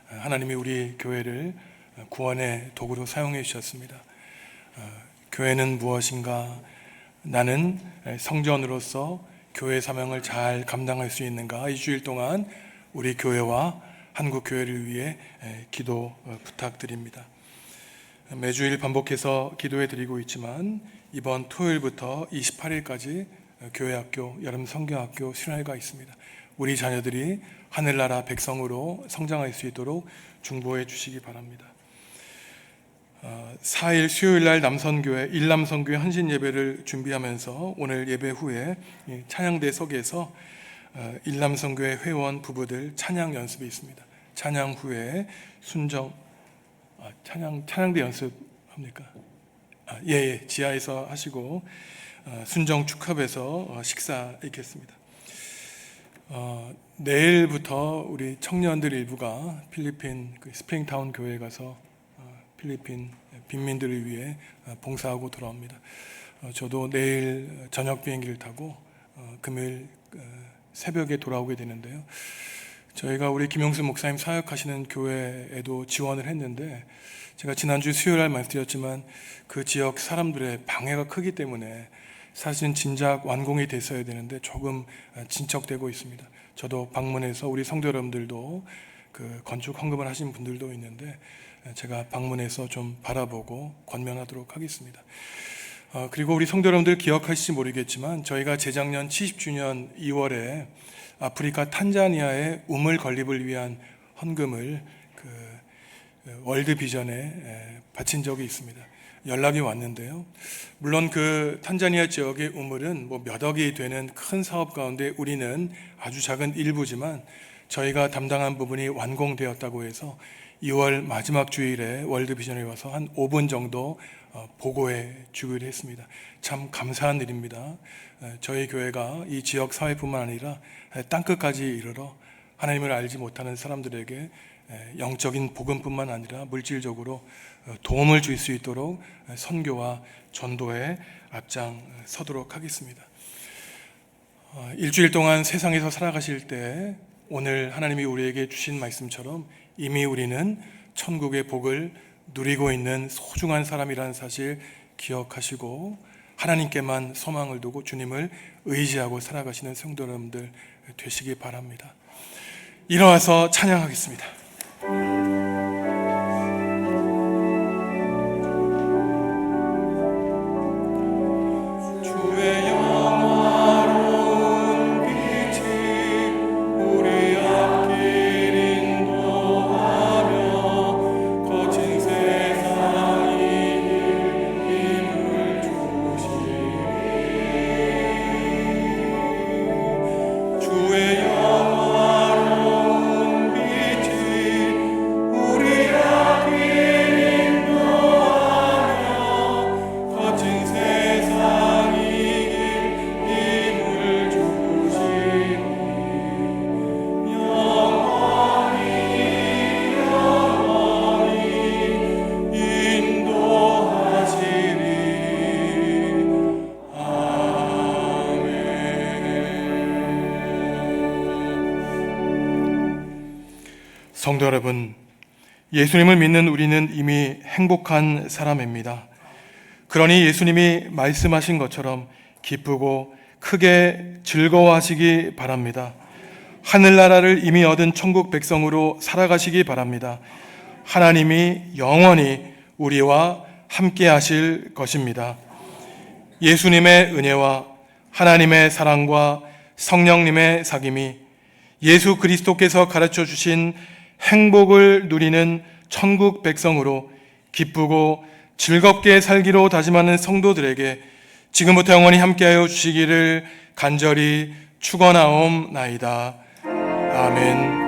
하나님이 우리 교회를 구원의 도구로 사용해 주셨습니다. 교회는 무엇인가? 나는 성전으로서 교회 사명을 잘 감당할 수 있는가? 이 주일 동안 우리 교회와 한국 교회를 위해 기도 부탁드립니다. 매주일 반복해서 기도해 드리고 있지만 이번 토요일부터 28일까지 교회학교, 여름 성경학교 수련회가 있습니다. 우리 자녀들이 하늘나라 백성으로 성장할 수 있도록 중보해 주시기 바랍니다. 4일 수요일날 남선교회, 일남선교회 헌신 예배를 준비하면서 오늘 예배 후에 찬양대석에서 일남선교회 회원 부부들 찬양 연습이 있습니다. 찬양 후에 찬양대 연습합니까? 예, 지하에서 하시고 순정 축합에서 식사 있겠습니다. 내일부터 우리 청년들 일부가 필리핀 스프링타운 교회에 가서 필리핀 빈민들을 위해 봉사하고 돌아옵니다. 저도 내일 저녁 비행기를 타고 금요일 새벽에 돌아오게 되는데요. 저희가 우리 김용수 목사님 사역하시는 교회에도 지원을 했는데 제가 지난주 수요일날 말씀드렸지만 그 지역 사람들의 방해가 크기 때문에 사실은 진작 완공이 됐어야 되는데 조금 진척되고 있습니다. 저도 방문해서 우리 성도 여러분들도 그 건축 헌금을 하신 분들도 있는데 제가 방문해서 좀 바라보고 권면하도록 하겠습니다. 그리고 우리 성도 여러분들 기억하실지 모르겠지만 저희가 재작년 70주년 2월에 아프리카 탄자니아의 우물 건립을 위한 헌금을 월드 비전에 바친 적이 있습니다. 연락이 왔는데요. 물론 그 탄자니아 지역의 우물은 몇 억이 되는 큰 사업 가운데 우리는 아주 작은 일부지만 저희가 담당한 부분이 완공되었다고 해서 2월 마지막 주일에 월드 비전에 와서 한 5분 정도 보고해 주기로 했습니다. 참 감사한 일입니다. 저희 교회가 이 지역 사회뿐만 아니라 땅끝까지 이르러 하나님을 알지 못하는 사람들에게 영적인 복음뿐만 아니라 물질적으로 도움을 줄 수 있도록 선교와 전도에 앞장서도록 하겠습니다. 일주일 동안 세상에서 살아가실 때 오늘 하나님이 우리에게 주신 말씀처럼 이미 우리는 천국의 복을 누리고 있는 소중한 사람이라는 사실 기억하시고 하나님께만 소망을 두고 주님을 의지하고 살아가시는 성도 여러분들 되시기 바랍니다. 일어나서 찬양하겠습니다. 성도 여러분, 예수님을 믿는 우리는 이미 행복한 사람입니다. 그러니 예수님이 말씀하신 것처럼 기쁘고 크게 즐거워하시기 바랍니다. 하늘나라를 이미 얻은 천국 백성으로 살아가시기 바랍니다. 하나님이 영원히 우리와 함께 하실 것입니다. 예수님의 은혜와 하나님의 사랑과 성령님의 사귐이 예수 그리스도께서 가르쳐 주신 행복을 누리는 천국 백성으로 기쁘고 즐겁게 살기로 다짐하는 성도들에게 지금부터 영원히 함께하여 주시기를 간절히 축원하옵나이다. 아멘.